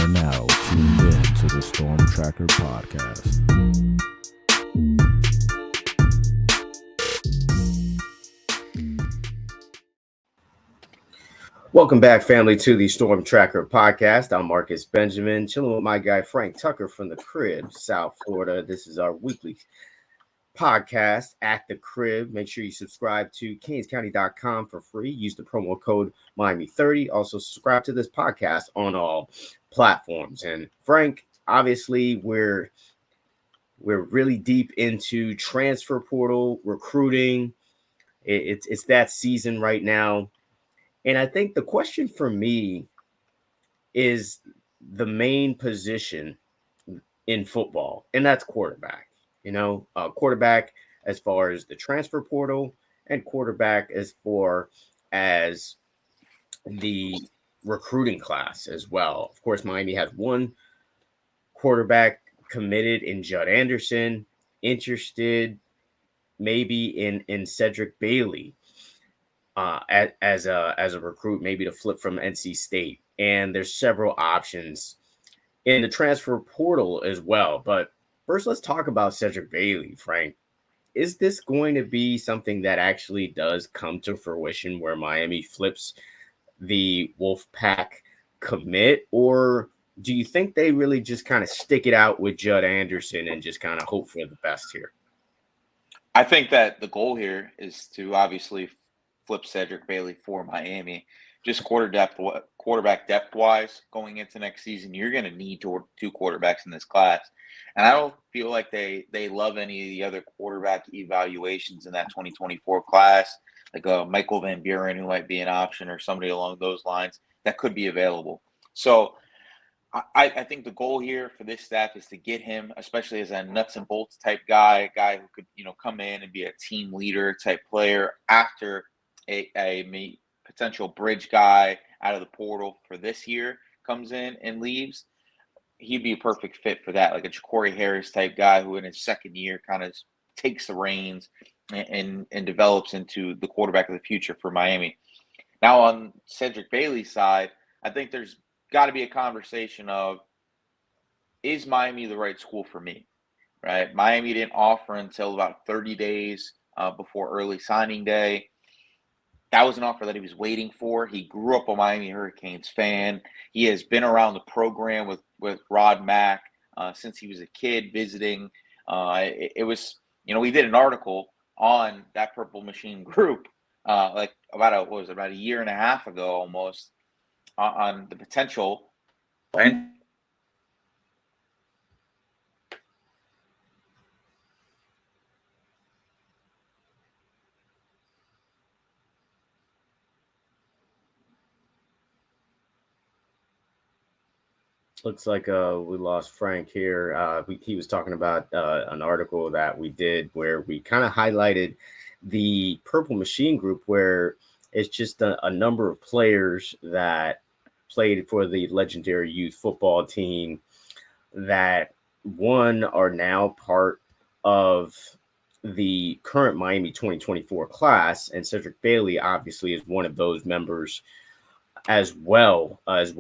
are now tuned in to the Storm Tracker podcast. Welcome back, family, to the Storm Tracker podcast. I'm Marcus Benjamin, chilling with my guy Frank Tucker from the crib, South Florida. This is our weekly podcast at the crib. Make sure you subscribe to canescounty.com for free. Use the promo code Miami30. Also subscribe to this podcast on all platforms. And Frank, obviously we're really deep into transfer portal recruiting. It's that season right now. And I think the question for me is the main position in football, and that's quarterback. Quarterback as far as the transfer portal and quarterback as far as the recruiting class as well. Of course, Miami has one quarterback committed in Judd Anderson, interested maybe in Cedrick Bailey as a recruit, maybe to flip from NC State. And there's several options in the transfer portal as well. But first, let's talk about Cedrick Bailey, Frank. Is this going to be something that actually does come to fruition where Miami flips the Wolfpack commit? Or do you think they really just kind of stick it out with Judd Anderson and just kind of hope for the best here? I think that the goal here is to obviously flip Cedrick Bailey for Miami. Just quarterback depth-wise going into next season, you're going to need two quarterbacks in this class. And I don't feel like they love any of the other quarterback evaluations in that 2024 class, like Michael Van Buren, who might be an option, or somebody along those lines that could be available. So I think the goal here for this staff is to get him, especially as a nuts and bolts type guy, a guy who could, come in and be a team leader type player after a potential bridge guy out of the portal for this year comes in and leaves. He'd be a perfect fit for that, like a Jacurri Harris type guy who in his second year kind of takes the reins and develops into the quarterback of the future for Miami. Now on Cedrick Bailey's side, I think there's got to be a conversation of, is Miami the right school for me, right? Miami didn't offer until about 30 days before early signing day. That was an offer that he was waiting for. He grew up a Miami Hurricanes fan. He has been around the program with Rod Mack since he was a kid visiting. It was, we did an article on that Purple Machine group about a year and a half ago almost on the potential. And looks like we lost Frank here. He was talking about an article that we did where we kind of highlighted the Purple Machine group, where it's just a number of players that played for the legendary youth football team that are now part of the current Miami 2024 class. And Cedrick Bailey obviously is one of those members as well as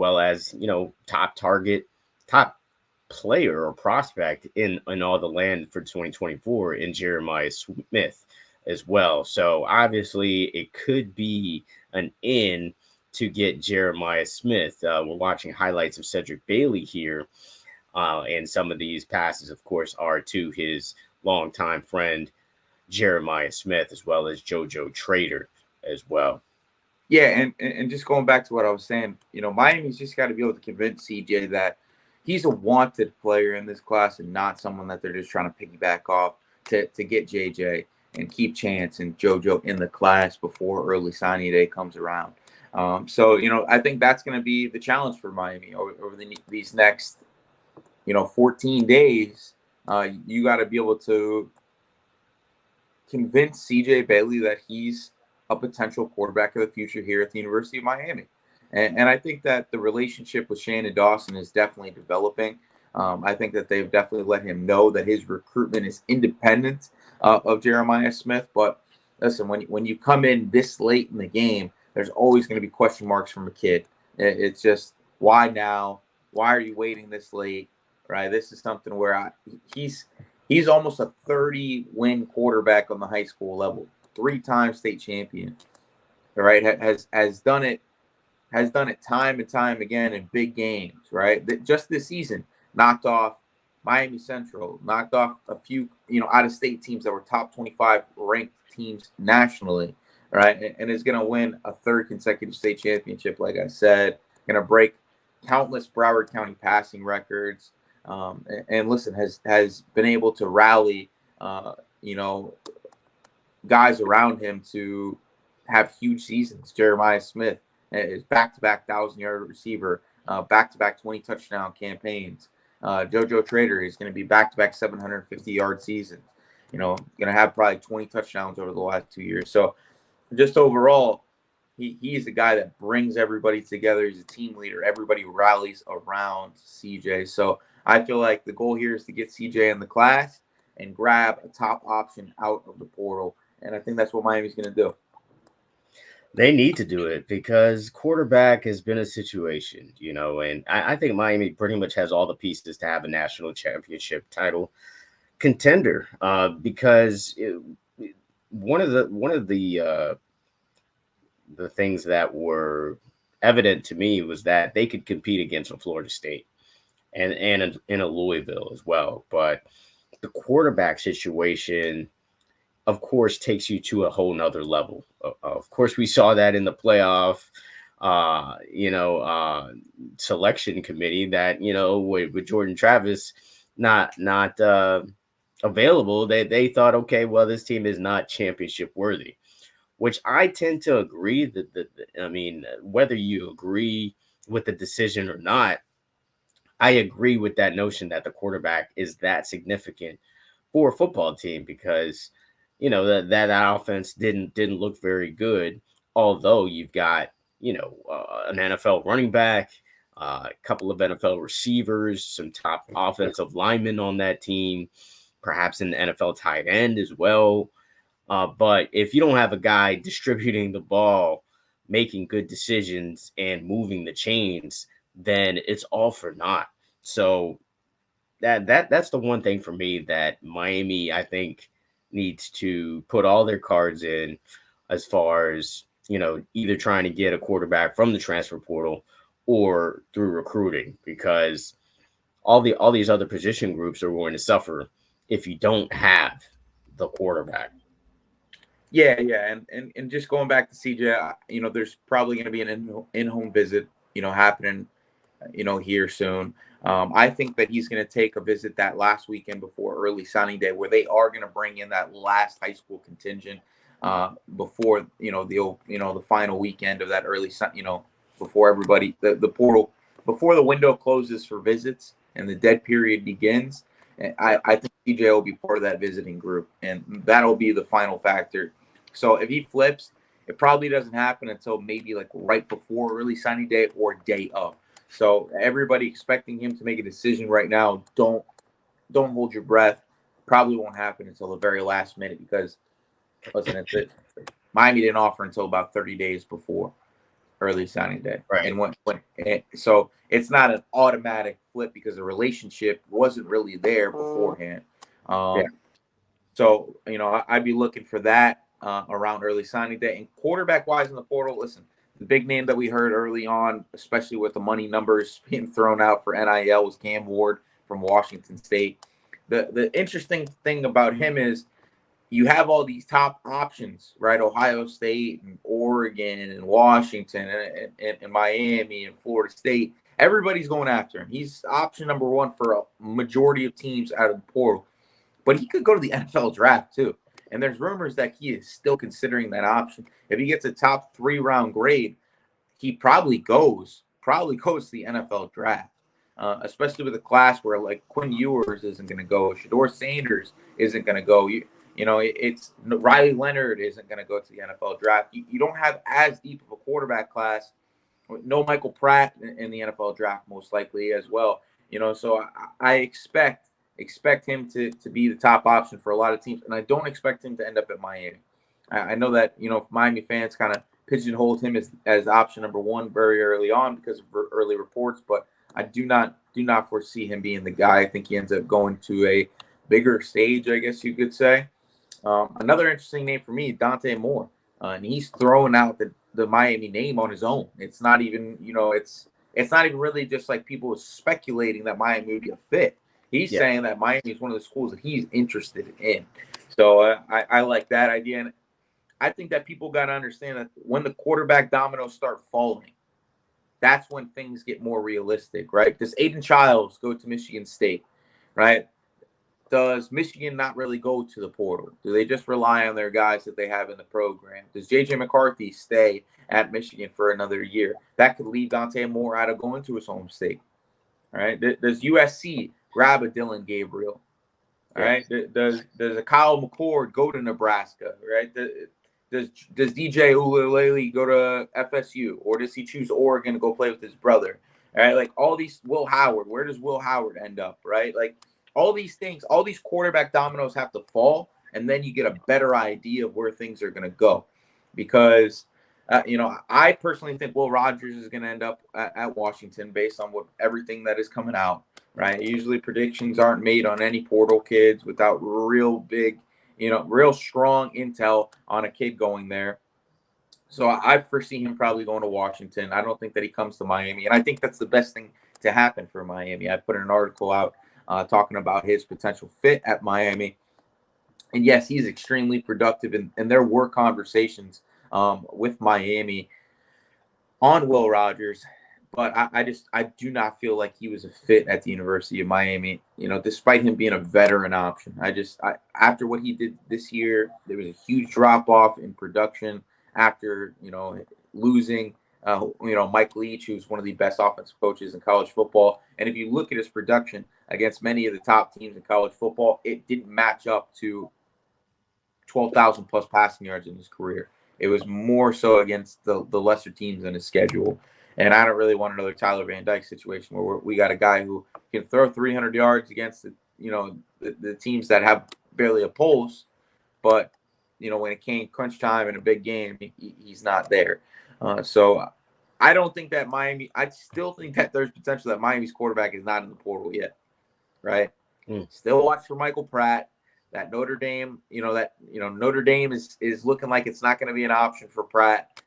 top target, top player or prospect in all the land for 2024 in Jeremiah Smith as well. So obviously it could be an in to get Jeremiah Smith. We're watching highlights of Cedrick Bailey here, and some of these passes, of course, are to his longtime friend Jeremiah Smith, as well as JoJo Trader as well. Yeah, and just going back to what I was saying, Miami's just got to be able to convince CJ that he's a wanted player in this class and not someone that they're just trying to piggyback off to get JJ and keep Chance and JoJo in the class before early signing day comes around. So I think that's going to be the challenge for Miami over these next, 14 days. You got to be able to convince CJ Bailey that he's a potential quarterback of the future here at the University of Miami. And I think that the relationship with Shannon Dawson is definitely developing. I think that they've definitely let him know that his recruitment is independent of Jeremiah Smith. But listen, when you come in this late in the game, there's always going to be question marks from a kid. It's just, why now? Why are you waiting this late? Right. This is something where he's almost a 30-win quarterback on the high school level, 3-time state champion. All right. Has done it time and time again in big games. Right. Just this season, knocked off Miami Central, knocked off a few, out-of-state teams that were top 25 ranked teams nationally, right? And is going to win a 3rd consecutive state championship, like I said, going to break countless Broward County passing records, and listen, has been able to rally, guys around him to have huge seasons. Jeremiah Smith is back-to-back 1,000-yard receiver, back-to-back 20-touchdown campaigns. JoJo Trader is going to be back-to-back 750-yard seasons. Going to have probably 20 touchdowns over the last 2 years. So just overall, he's a guy that brings everybody together. He's a team leader. Everybody rallies around CJ. So I feel like the goal here is to get CJ in the class and grab a top option out of the portal. And I think that's what Miami's going to do. They need to do it because quarterback has been a situation, and I think Miami pretty much has all the pieces to have a national championship title contender. Because one of the things that were evident to me was that they could compete against a Florida State and in a Louisville as well. But the quarterback situation, of course, takes you to a whole nother level. Of course, we saw that in the playoff, selection committee that, with Jordan Travis not available, they thought, okay, well, this team is not championship worthy, which I tend to agree that, whether you agree with the decision or not, I agree with that notion that the quarterback is that significant for a football team because that offense didn't look very good, although you've got, an NFL running back, a couple of NFL receivers, some top offensive linemen on that team, perhaps an NFL tight end as well. But if you don't have a guy distributing the ball, making good decisions, and moving the chains, then it's all for naught. So that's the one thing for me that Miami, I think, needs to put all their cards in as far as, either trying to get a quarterback from the transfer portal or through recruiting, because all these other position groups are going to suffer if you don't have the quarterback. Yeah. And just going back to CJ, there's probably going to be an in-home visit, happening, here soon. I think that he's going to take a visit that last weekend before early signing day, where they are going to bring in that last high school contingent before the final weekend of that early, before everybody the portal, before the window closes for visits and the dead period begins. And I think CJ will be part of that visiting group, and that'll be the final factor. So if he flips, it probably doesn't happen until maybe like right before early signing day or day of. So everybody expecting him to make a decision right now, don't hold your breath. Probably won't happen until the very last minute because, listen, Miami didn't offer until about 30 days before early signing day. Right. And so it's not an automatic flip because the relationship wasn't really there beforehand. So, I'd be looking for that around early signing day. And quarterback-wise in the portal, listen, the big name that we heard early on, especially with the money numbers being thrown out for NIL, was Cam Ward from Washington State. The interesting thing about him is you have all these top options, right? Ohio State and Oregon and Washington and Miami and Florida State. Everybody's going after him. He's option number one for a majority of teams out of the portal. But he could go to the NFL draft too. And there's rumors that he is still considering that option. If he gets a top 3-round grade, he probably goes to the NFL draft, especially with a class where like Quinn Ewers isn't going to go, Shador Sanders isn't going to go. It's Riley Leonard isn't going to go to the NFL draft. You don't have as deep of a quarterback class. No Michael Pratt in the NFL draft most likely as well. So I expect him to be the top option for a lot of teams, and I don't expect him to end up at Miami. I know that Miami fans kind of pigeonholed him as option number one very early on because of early reports, but I do not foresee him being the guy. I think he ends up going to a bigger stage, I guess you could say. Another interesting name for me, Dante Moore, and he's throwing out the Miami name on his own. It's not even, it's not even really just like people speculating that Miami would be a fit. He's saying that Miami is one of the schools that he's interested in. So I like that idea. And I think that people got to understand that when the quarterback dominoes start falling, that's when things get more realistic, right? Does Aiden Childs go to Michigan State, right? Does Michigan not really go to the portal? Do they just rely on their guys that they have in the program? Does J.J. McCarthy stay at Michigan for another year? That could leave Dante Moore out of going to his home state. All right. Does USC grab a Dylan Gabriel? All right. Does a Kyle McCord go to Nebraska? Right. Does DJ Uiagalelei go to FSU, or does he choose Oregon to go play with his brother? All right. Like all these, Will Howard, where does Will Howard end up? Right. Like all these things, all these quarterback dominoes have to fall, and then you get a better idea of where things are going to go. Because, I personally think Will Rogers is going to end up at Washington based on everything that is coming out, right? Usually predictions aren't made on any portal kids without real big, real strong intel on a kid going there. So I foresee him probably going to Washington. I don't think that he comes to Miami, and I think that's the best thing to happen for Miami. I put an article out talking about his potential fit at Miami. And yes, he's extremely productive, and there were conversations with Miami on Will Rogers, but I do not feel like he was a fit at the University of Miami, despite him being a veteran option. After what he did this year, there was a huge drop off in production after, losing Mike Leach, who's one of the best offensive coaches in college football. And if you look at his production against many of the top teams in college football, it didn't match up to 12,000 plus passing yards in his career. It was more so against the lesser teams in his schedule. And I don't really want another Tyler Van Dyke situation where we got a guy who can throw 300 yards against the teams that have barely a pulse, but when it came crunch time in a big game, he's not there. So I don't think that Miami. I still think that there's potential that Miami's quarterback is not in the portal yet, right? Still watch for Michael Pratt. That Notre Dame, Notre Dame is looking like it's not going to be an option for Pratt.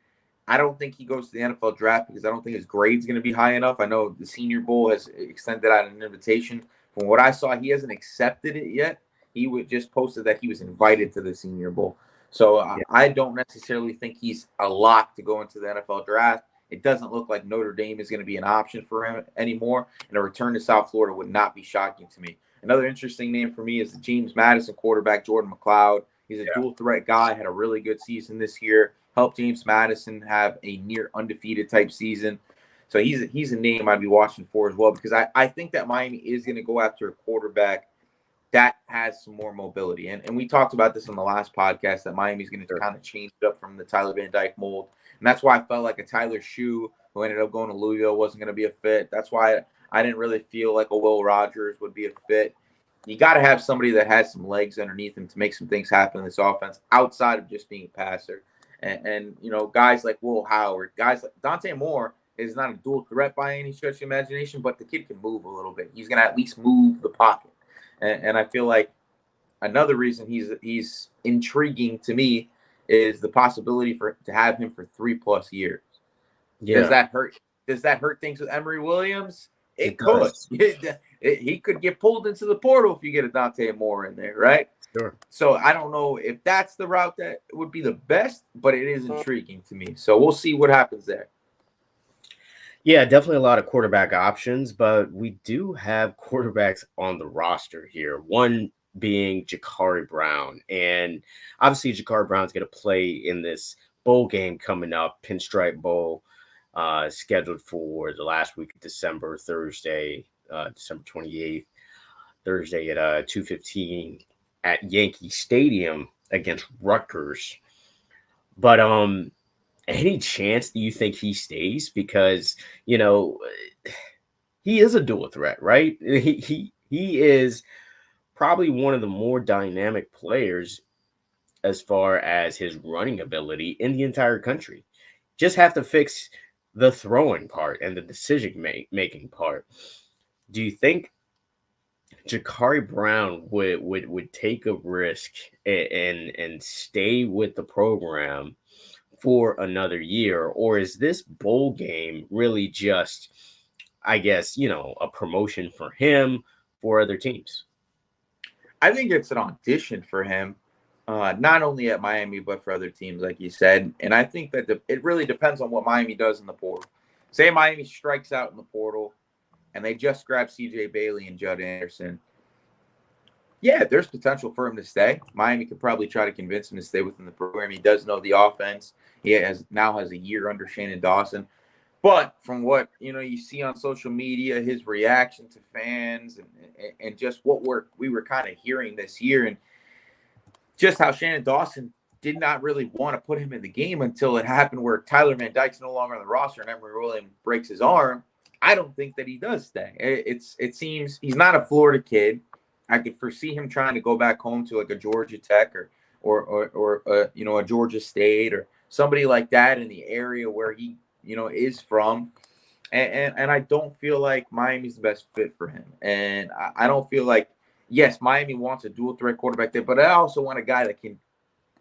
I don't think he goes to the NFL draft because I don't think his grade's going to be high enough. I know the Senior Bowl has extended out an invitation. From what I saw, he hasn't accepted it yet. He would just posted that he was invited to the Senior Bowl. So I don't necessarily think he's a lock to go into the NFL draft. It doesn't look like Notre Dame is going to be an option for him anymore, and a return to South Florida would not be shocking to me. Another interesting name for me is the James Madison quarterback, Jordan McCloud. He's a dual threat guy, had a really good season this year, helped James Madison have a near undefeated type season. So he's a name I'd be watching for as well, because I think that Miami is going to go after a quarterback that has some more mobility. And we talked about this on the last podcast, that Miami's going to kind of change it up from the Tyler Van Dyke mold. And that's why I felt like a Tyler Shue, who ended up going to Louisville, wasn't going to be a fit. That's why I didn't really feel like a Will Rogers would be a fit. You got to have somebody that has some legs underneath him to make some things happen in this offense outside of just being a passer. And guys like Will Howard, guys like Dante Moore is not a dual threat by any stretch of imagination, but the kid can move a little bit. He's going to at least move the pocket. And I feel like another reason he's intriguing to me is the possibility to have him for 3+ years. Yeah. Does that hurt? Does that hurt things with Emory Williams? It could. He could get pulled into the portal if you get a Dante Moore in there, right? Sure. So I don't know if that's the route that would be the best, but it is intriguing to me. So we'll see what happens there. Yeah, definitely a lot of quarterback options, but we do have quarterbacks on the roster here. One being Jacurri Brown. And obviously Jacurri Brown's going to play in this bowl game coming up, Pinstripe Bowl, scheduled for the last week of December, Thursday, December 28th, Thursday at 2:15 at Yankee Stadium against Rutgers. But any chance do you think he stays? Because, he is a dual threat, right? He is probably one of the more dynamic players as far as his running ability in the entire country. Just have to fix the throwing part and the decision making part. Do you think Jacurri Brown would take a risk and stay with the program for another year, or is this bowl game really just, I guess, a promotion for him for other teams? I think it's an audition for him, not only at Miami but for other teams, like you said. And I think that it really depends on what Miami does in the portal. Say Miami strikes out in the portal, and they just grab CJ Bailey and Judd Anderson. Yeah, there's potential for him to stay. Miami could probably try to convince him to stay within the program. He does know the offense. He now has a year under Shannon Dawson. But from what you see on social media, his reaction to fans and just what we were kind of hearing this year, and just how Shannon Dawson did not really want to put him in the game until it happened where Tyler Van Dyke's no longer on the roster and Emory Williams breaks his arm. I don't think that he does stay. It seems he's not a Florida kid. I could foresee him trying to go back home to like a Georgia Tech or a Georgia State or somebody like that in the area where he is from. And I don't feel like Miami's the best fit for him. And I don't feel like, yes, Miami wants a dual threat quarterback there, but I also want a guy that can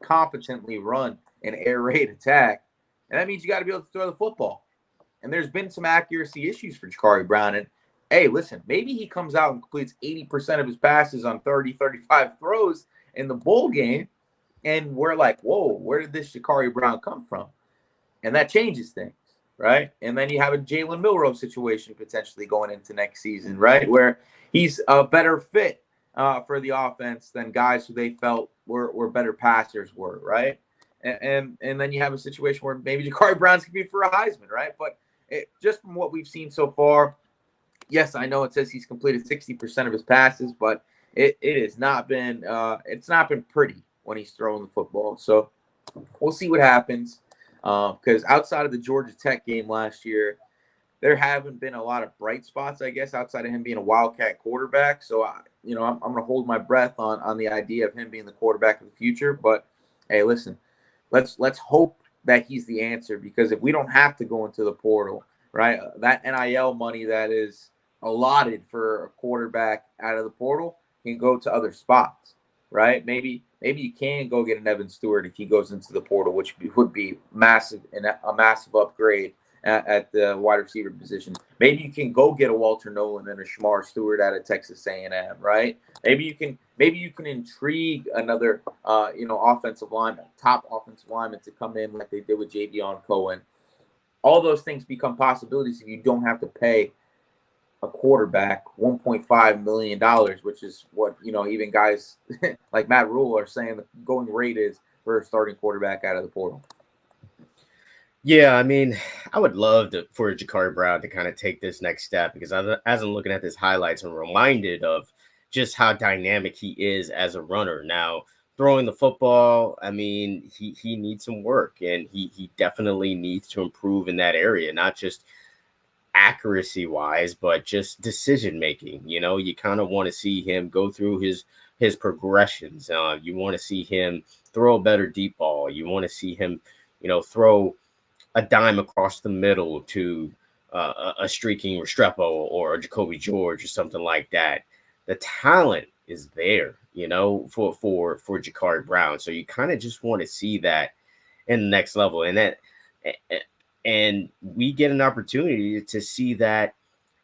competently run an air raid attack. And that means you got to be able to throw the football. And there's been some accuracy issues for Jacurri Brown. And hey, listen, maybe he comes out and completes 80% of his passes on 30, 35 throws in the bowl game. And we're like, whoa, where did this Jacurri Brown come from? And that changes things, right? And then you have a Jalen Milroe situation potentially going into next season, right? Where he's a better fit for the offense than guys who they felt were better passers were, right? And then you have a situation where maybe Jacurri Brown's going to be for a Heisman, right? But just from what we've seen so far, yes, I know it says he's completed 60% of his passes, but it has not been it's not been pretty when he's throwing the football. So we'll see what happens. Because outside of the Georgia Tech game last year, there haven't been a lot of bright spots, I guess, outside of him being a Wildcat quarterback. So I'm going to hold my breath on the idea of him being the quarterback of the future. But hey, listen, let's hope that he's the answer, because if we don't have to go into the portal, right, that NIL money that is allotted for a quarterback out of the portal can go to other spots, right? Maybe you can go get an Evan Stewart if he goes into the portal, which would be massive and a massive upgrade at the wide receiver position. Maybe you can go get a Walter Nolan and a Shamar Stewart out of Texas A&M, right? Maybe you can intrigue another top offensive lineman to come in like they did with Javion Cohen. All those things become possibilities if you don't have to pay a quarterback $1.5 million, which is what even guys like Matt Rule are saying the going rate is for a starting quarterback out of the portal. Yeah, I mean, I would love for Jacurri Brown to kind of take this next step, because as I'm looking at his highlights, I'm reminded of just how dynamic he is as a runner. Now, throwing the football, I mean, he needs some work, and he definitely needs to improve in that area, not just accuracy wise, but just decision making. You kind of want to see him go through his progressions. You want to see him throw a better deep ball. You want to see him, throw a dime across the middle to a streaking Restrepo or a Jacoby George or something like that. The talent is there, for Jacurri Brown. So you kind of just want to see that in the next level, and we get an opportunity to see that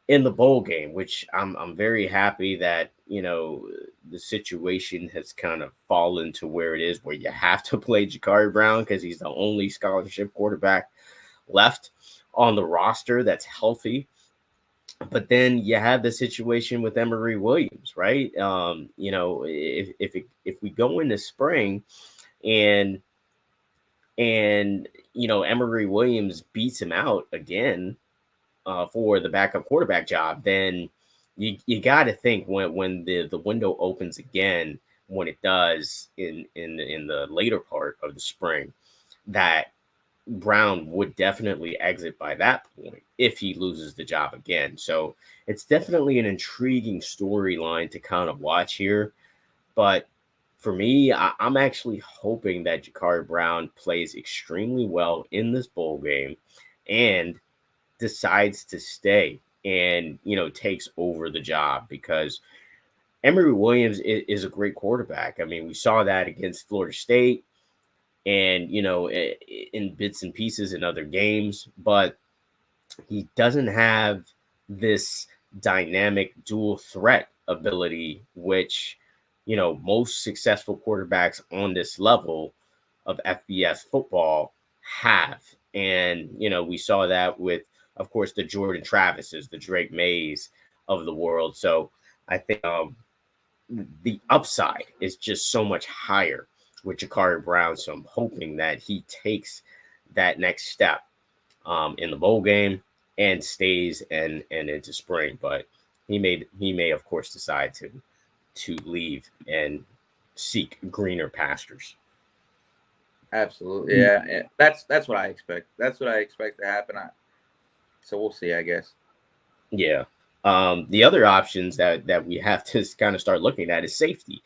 in the bowl game, which I'm very happy that the situation has kind of fallen to where it is, where you have to play Jacurri Brown because he's the only scholarship quarterback left on the roster that's healthy. But then you have the situation with Emory Williams, right? If we go into spring and Emory Williams beats him out again for the backup quarterback job, then you got to think when the window opens again, when it does in the later part of the spring, that Brown would definitely exit by that point if he loses the job again. So it's definitely an intriguing storyline to kind of watch here. But for me, I'm actually hoping that Jacurri Brown plays extremely well in this bowl game and decides to stay and, takes over the job, because Emory Williams is a great quarterback. I mean, we saw that against Florida State and, in bits and pieces in other games, but he doesn't have this dynamic dual threat ability, which, most successful quarterbacks on this level of FBS football have. And, we saw that with, of course, the Jordan Travises, the Drake Mays of the world. So I think the upside is just so much higher with Jacurri Brown. So I'm hoping that he takes that next step in the bowl game and stays and into spring. But he may of course decide to leave and seek greener pastures. Absolutely, yeah. That's what I expect. That's what I expect to happen. So we'll see, I guess. Yeah. The other options that we have to kind of start looking at is safety,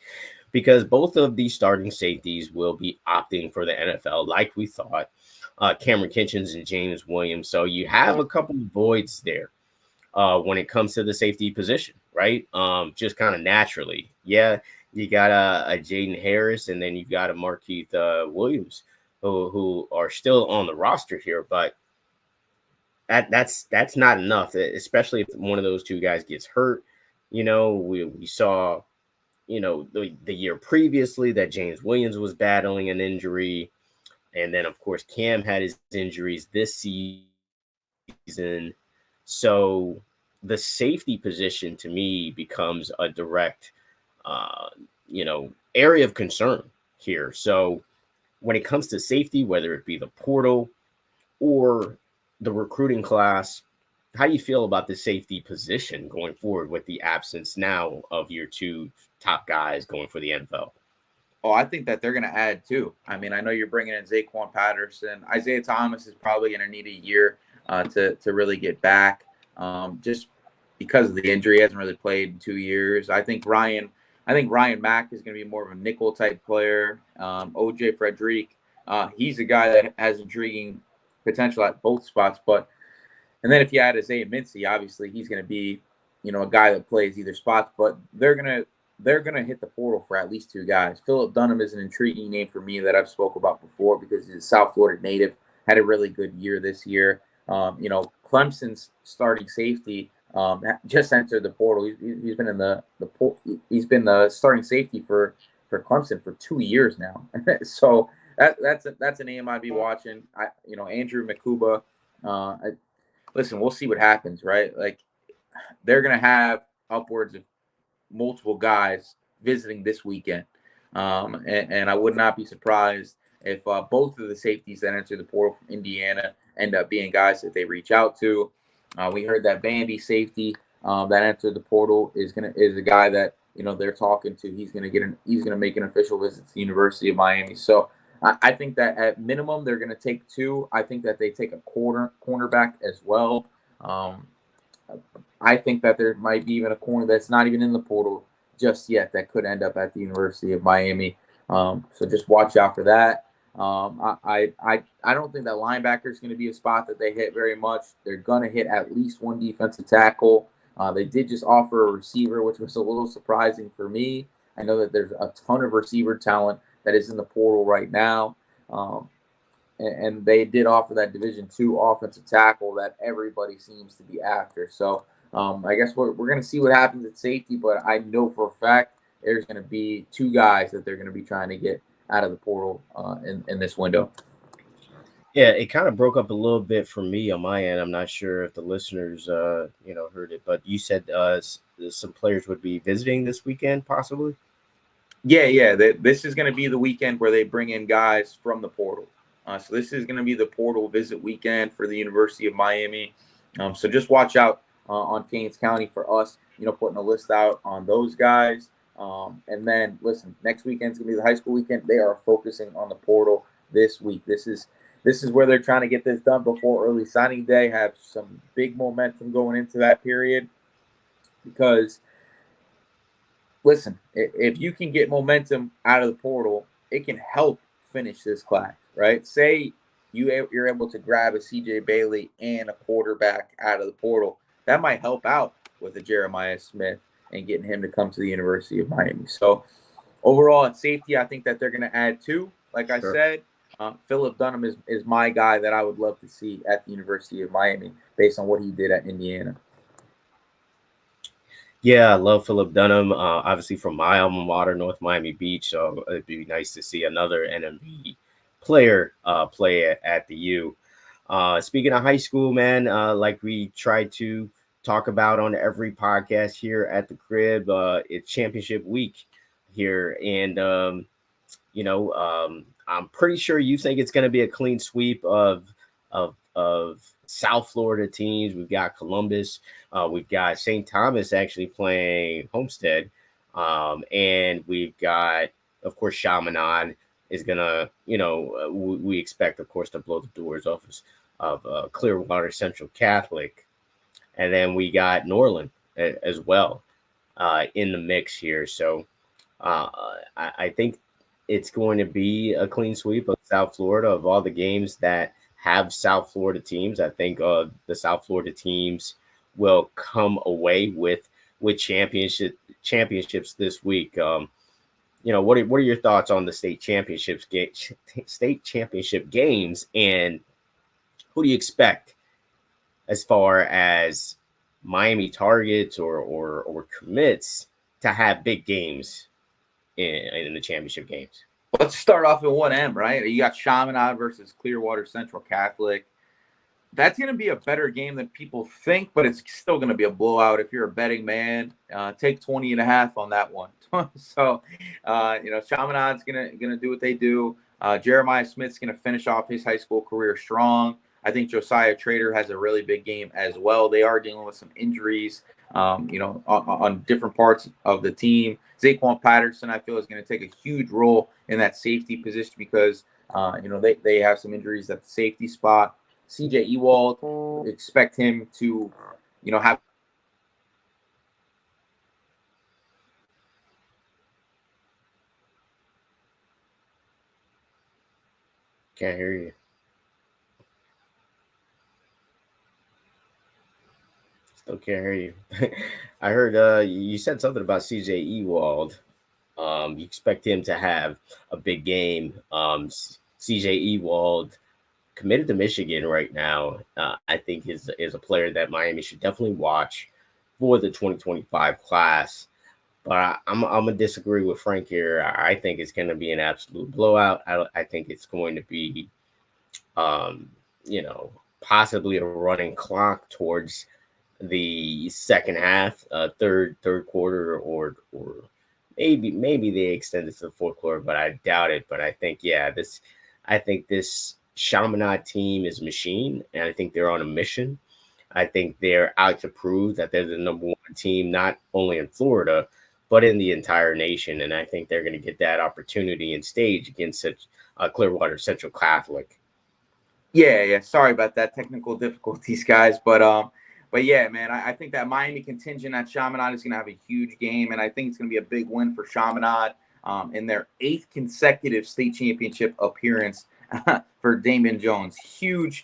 because both of these starting safeties will be opting for the NFL, like we thought. Kamren Kinchens and James Williams. So you have a couple of voids there when it comes to the safety position, right? Just kind of naturally. Yeah, you got a Jaden Harris, and then you've got a Markeith Williams who are still on the roster here, but that's not enough, especially if one of those two guys gets hurt. We saw, the year previously that James Williams was battling an injury. And then, of course, Cam had his injuries this season. So the safety position to me becomes a direct, area of concern here. So when it comes to safety, whether it be the portal or the recruiting class, how do you feel about the safety position going forward with the absence now of your two top guys going for the NFL? Oh, I think that they're going to add too. I mean, I know you're bringing in Zaquan Patterson. Isaiah Thomas is probably going to need a year to really get back, just because of the injury. He hasn't really played in 2 years. I think Ryan Mack is going to be more of a nickel type player. OJ Frederick, he's a guy that has intriguing potential at both spots. And then if you add Isaiah Mincy, obviously he's going to be, a guy that plays either spots. But they're going to hit the portal for at least two guys. Philip Dunham is an intriguing name for me that I've spoke about before because he's a South Florida native, had a really good year this year. Clemson's starting safety just entered the portal. He's been in he's been the starting safety for Clemson for 2 years now. So that's a name I'd be watching. Andrew Makuba. Listen, we'll see what happens, right? Like, they're gonna have upwards of multiple guys visiting this weekend. And I would not be surprised if both of the safeties that enter the portal from Indiana end up being guys that they reach out to. We heard that Vandy safety that entered the portal is a guy that they're talking to. He's gonna make an official visit to the University of Miami. So I think that at minimum they're gonna take two. I think that they take a cornerback as well. I think that there might be even a corner that's not even in the portal just yet that could end up at the University of Miami. So just watch out for that. I don't think that linebacker is going to be a spot that they hit very much. They're going to hit at least one defensive tackle. They did just offer a receiver, which was a little surprising for me. I know that there's a ton of receiver talent that is in the portal right now. And they did offer that Division II offensive tackle that everybody seems to be after. So I guess we're going to see what happens at safety, but I know for a fact there's going to be two guys that they're going to be trying to get out of the portal in this window. Yeah, it kind of broke up a little bit for me on my end. I'm not sure if the listeners, heard it, but you said some players would be visiting this weekend, possibly. Yeah. This is going to be the weekend where they bring in guys from the portal. So this is going to be the portal visit weekend for the University of Miami. So just watch out on Kings County for us, putting a list out on those guys. And then, listen, next weekend's going to be the high school weekend. They are focusing on the portal this week. This is where they're trying to get this done before early signing day, have some big momentum going into that period. Because, listen, if you can get momentum out of the portal, it can help finish this class, right? Say you're able to grab a CJ Bailey and a quarterback out of the portal. That might help out with a Jeremiah Smith and getting him to come to the University of Miami. So overall at safety, I think that they're going to add 2. Like I said, Philip Dunham is my guy that I would love to see at the University of Miami based on what he did at Indiana. Yeah, I love Philip Dunham, obviously from my alma mater, North Miami Beach. So it'd be nice to see another NMB player play at the U. Speaking of high school, man, like we try to talk about on every podcast here at the crib, it's championship week here. And, I'm pretty sure you think it's going to be a clean sweep of South Florida teams. We've got Columbus. We've got St. Thomas actually playing Homestead. And we've got, of course, Chaminade is going to, we expect, of course, to blow the doors off of Clearwater Central Catholic. And then we got Norland as well in the mix here. So I think it's going to be a clean sweep of South Florida. Of all the games that have South Florida teams, I think the South Florida teams will come away with championships this week. What are your thoughts on the state championship games, and who do you expect as far as Miami targets or commits to have big games in the championship games? Let's start off at 1M, right? You got Chaminade versus Clearwater Central Catholic. That's going to be a better game than people think, but it's still going to be a blowout. If you're a betting man, take 20.5 on that one. So, Chaminade's going to do what they do. Jeremiah Smith's going to finish off his high school career strong. I think Josiah Trader has a really big game as well. They are dealing with some injuries, on different parts of the team. Zaquan Patterson, I feel, is going to take a huge role in that safety position because, they have some injuries at the safety spot. CJ Ewald, expect him to, have. Can't hear you. Still can't hear you. I heard you said something about CJ Ewald. You expect him to have a big game. CJ Ewald committed to Michigan right now. I think is a player that Miami should definitely watch for the 2025 class. But I'm gonna disagree with Frank here. I think it's going to be an absolute blowout. I think it's going to be, possibly a running clock towards the second half, third quarter, or maybe they extend it to the fourth quarter, but I doubt it. But I think this Chaminade team is a machine, and I think they're on a mission. I think they're out to prove that they're the number one team, not only in Florida, but in the entire nation. And I think they're going to get that opportunity and stage against such Clearwater Central Catholic. Yeah. Sorry about that technical difficulties, guys. But yeah, man, I think that Miami contingent at Chaminade is going to have a huge game, and I think it's going to be a big win for Chaminade in their 8th consecutive state championship appearance for Damian Jones. Huge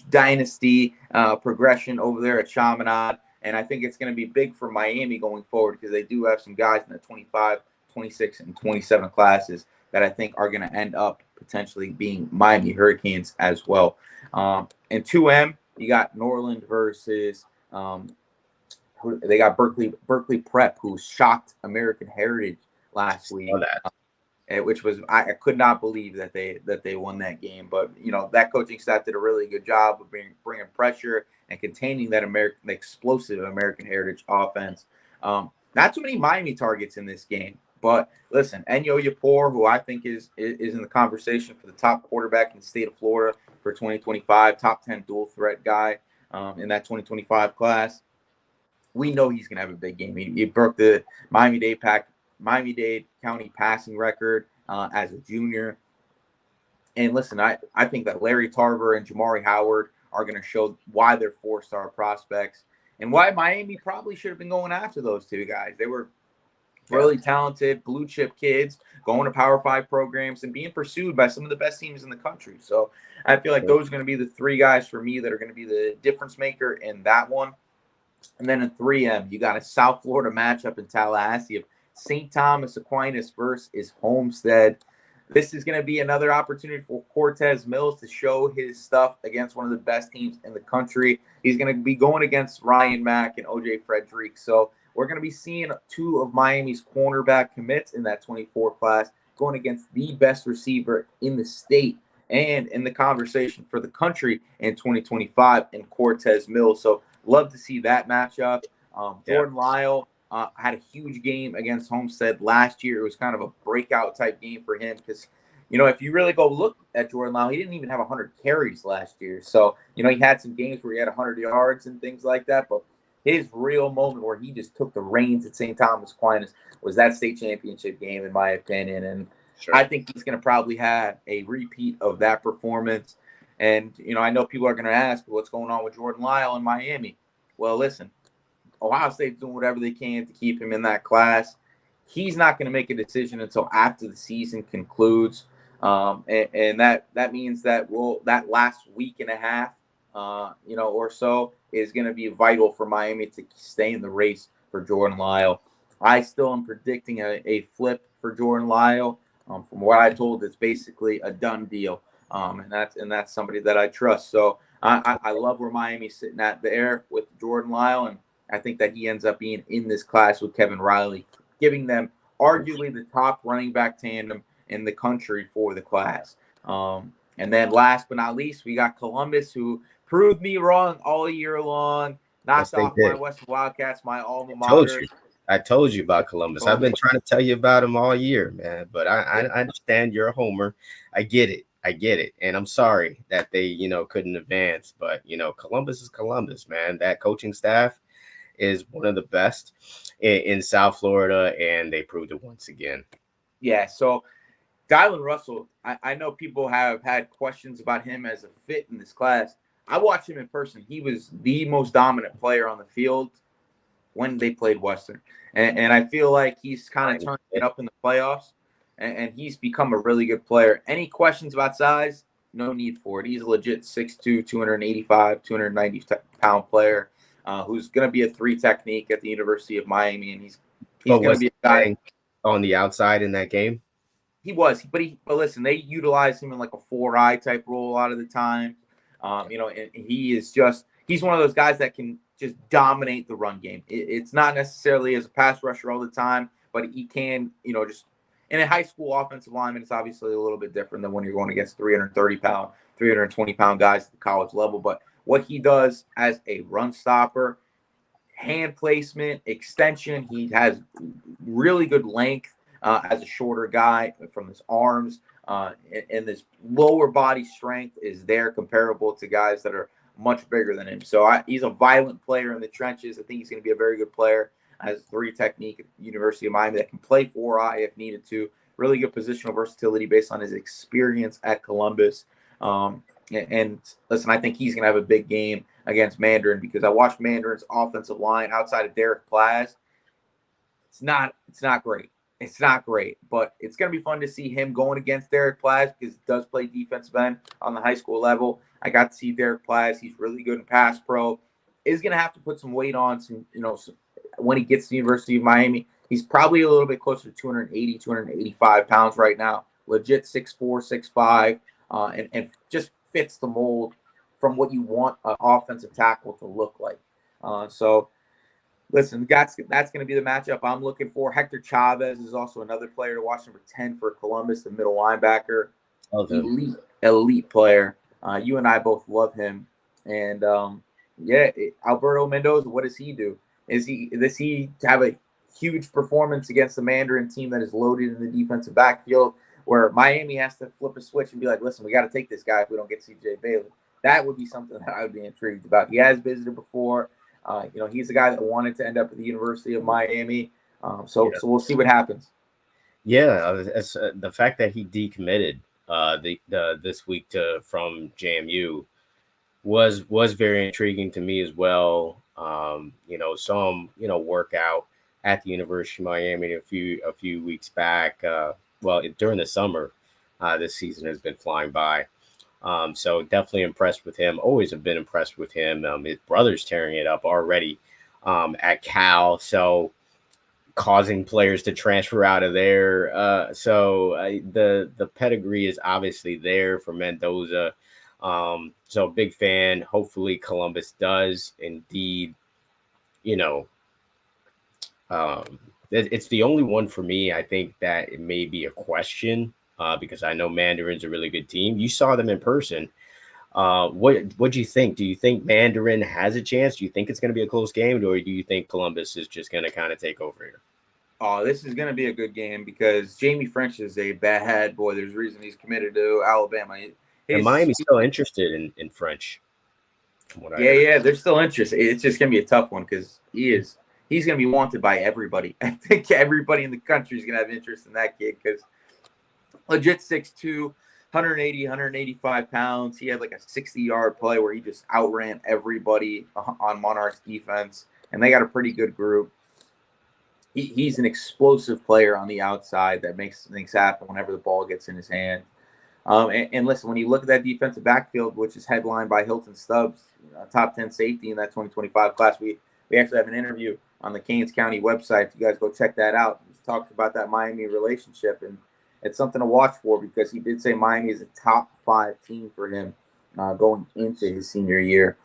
dynasty progression over there at Chaminade. And I think it's going to be big for Miami going forward because they do have some guys in the 25, 26, and 27 classes that I think are going to end up potentially being Miami Hurricanes as well. In 2M, you got Norland versus they got Berkeley Prep, who shocked American Heritage last week. Which was I could not believe that they won that game. But that coaching staff did a really good job of bringing pressure and containing that explosive American Heritage offense. Not too many Miami targets in this game, but listen, Enyo Yapor, who I think is in the conversation for the top quarterback in the state of Florida for 2025, top 10 dual threat guy in that 2025 class. We know he's gonna have a big game. He broke the Miami-Dade County passing record as a junior. And listen, I think that Larry Tarver and Jamari Howard are going to show why they're 4-star prospects and why Miami probably should have been going after those two guys. They were really talented blue chip kids going to Power 5 programs and being pursued by some of the best teams in the country. So I feel like those are going to be the three guys for me that are going to be the difference maker in that one. And then in 3M, you got a South Florida matchup in Tallahassee of St. Thomas Aquinas versus Homestead. This is going to be another opportunity for Cortez Mills to show his stuff against one of the best teams in the country. He's going to be going against Ryan Mack and OJ Frederick. So we're going to be seeing two of Miami's cornerback commits in that 24 class going against the best receiver in the state and in the conversation for the country in 2025 in Cortez Mills. So love to see that matchup. Jordan Lyle had a huge game against Homestead last year. It was kind of a breakout type game for him because, if you really go look at Jordan Lyle, he didn't even have 100 carries last year. So, he had some games where he had 100 yards and things like that. But his real moment where he just took the reins at St. Thomas Aquinas was that state championship game, in my opinion. And I think he's going to probably have a repeat of that performance. And, I know people are going to ask what's going on with Jordan Lyle in Miami. Well, listen, Ohio State's doing whatever they can to keep him in that class. He's not going to make a decision until after the season concludes. And that means that that last week and a half, or so is going to be vital for Miami to stay in the race for Jordan Lyle. I still am predicting a flip for Jordan Lyle. From what I told, it's basically a done deal. And that's somebody that I trust. So I love where Miami's sitting at there with Jordan Lyle, and I think that he ends up being in this class with Kevin Riley, giving them arguably the top running back tandem in the country for the class. And then last but not least, we got Columbus, who proved me wrong all year long, knocked off my Western Wildcats, my alma mater. I told you about Columbus. I've been trying to tell you about him all year, man. But I understand you're a homer. I get it. And I'm sorry that they, couldn't advance. But, Columbus is Columbus, man. That coaching staff is one of the best in South Florida, and they proved it once again. Yeah, so Daylen Russell, I know people have had questions about him as a fit in this class. I watched him in person. He was the most dominant player on the field when they played Western. And I feel like he's kind of turned it up in the playoffs, and he's become a really good player. Any questions about size? No need for it. He's a legit 6'2", 285, 290-pound player who's going to be a 3 technique at the University of Miami, and he's going to be a guy on the outside in that game. He was, but listen, they utilize him in like a 4-eye type role a lot of the time. And he's one of those guys that can just dominate the run game. It's not necessarily as a pass rusher all the time, but he can, just in a high school offensive lineman, it's obviously a little bit different than when you're going against 330-pound, 320-pound guys at the college level. But what he does as a run stopper, hand placement, extension, he has really good length as a shorter guy from his arms. And this lower body strength is there comparable to guys that are much bigger than him. So he's a violent player in the trenches. I think he's going to be a very good player. Has 3 technique at the University of Miami that can play 4-eye if needed to. Really good positional versatility based on his experience at Columbus. And listen, I think he's going to have a big game against Mandarin because I watched Mandarin's offensive line outside of Derek Plaz. It's not great. It's not great, but it's going to be fun to see him going against Derek Plaz because he does play defensive end on the high school level. I got to see Derek Plaz. He's really good in pass pro. Is going to have to put some weight on some, when he gets to the University of Miami. He's probably a little bit closer to 280, 285 pounds right now. Legit 6'4", 6'5", and just fits the mold from what you want an offensive tackle to look like. So, listen, that's going to be the matchup I'm looking for. Hector Chavez is also another player to watch, number 10 for Columbus, the middle linebacker. Elite player. You and I both love him. And, Alberto Mendoza, what does he do? Does he have a huge performance against the Mandarin team that is loaded in the defensive backfield where Miami has to flip a switch and be like, listen, we got to take this guy if we don't get Cedrick Bailey? That would be something that I would be intrigued about. He has visited before. He's a guy that wanted to end up at the University of Miami. So we'll see what happens. Yeah, the fact that he decommitted this week from JMU was very intriguing to me as well. Saw him, work out at the University of Miami a few weeks back. During the summer, this season has been flying by. So definitely impressed with him. Always have been impressed with him. His brother's tearing it up already at Cal. So causing players to transfer out of there. The pedigree is obviously there for Mendoza. So big fan. Hopefully Columbus does indeed, it's the only one for me. I think that it may be a question because I know Mandarin's a really good team. You saw them in person. What do you think? Do you think Mandarin has a chance? Do you think it's going to be a close game, or do you think Columbus is just going to kind of take over here? Oh, this is going to be a good game because Jamie French is a bad boy. There's a reason he's committed to Alabama. And Miami's still interested in French. Yeah, they're still interested. It's just going to be a tough one because he's going to be wanted by everybody. I think everybody in the country is going to have interest in that kid because legit 6'2", 180, 185 pounds. He had like a 60-yard play where he just outran everybody on Monarchs defense, and they got a pretty good group. He's an explosive player on the outside that makes things happen whenever the ball gets in his hand. And listen, when you look at that defensive backfield, which is headlined by Hilton Stubbs, top 10 safety in that 2025 class, we actually have an interview on the Kings County website. If you guys go check that out, he talks about that Miami relationship, and it's something to watch for because he did say Miami is a top 5 team for him going into his senior year.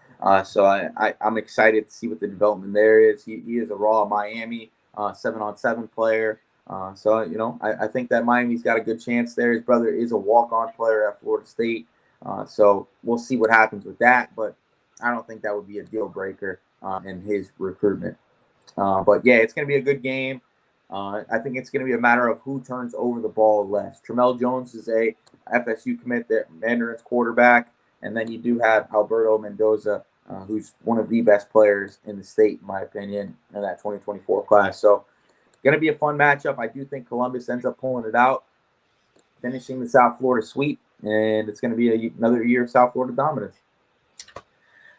So I'm excited to see what the development there is. He is a raw Miami 7-on-7 player. I think that Miami's got a good chance there. His brother is a walk-on player at Florida State. So we'll see what happens with that, but I don't think that would be a deal breaker in his recruitment. But yeah, it's going to be a good game. I think it's going to be a matter of who turns over the ball less. Tramel Jones is a FSU commit, that Mandarin's quarterback, and then you do have Alberto Mendoza, who's one of the best players in the state, in my opinion, in that 2024 class. So going to be a fun matchup. I do think Columbus ends up pulling it out, finishing the South Florida sweep, and it's going to be another year of South Florida dominance.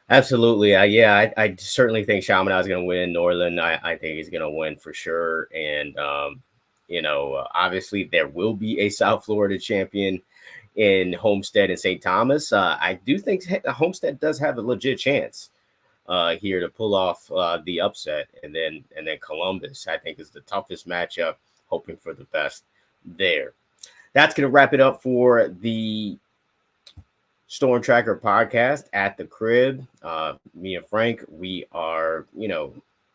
Absolutely. I certainly think Chaminade is going to win. Norland, I think he's going to win for sure. And, obviously there will be a South Florida champion in Homestead and St. Thomas. I do think Homestead does have a legit chance here to pull off the upset. And then Columbus, I think, is the toughest matchup, hoping for the best there. That's going to wrap it up for the Storm Tracker podcast at the crib. Me and Frank, we are,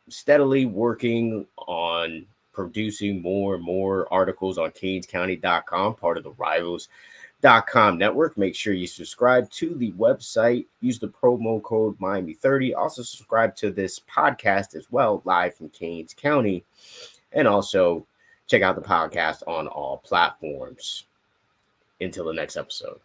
steadily working on producing more and more articles on CanesCounty.com, part of the Rivals.com network. Make sure you subscribe to the website. Use the promo code Miami30. Also subscribe to this podcast as well, live from Canes County. And also check out the podcast on all platforms. Until the next episode.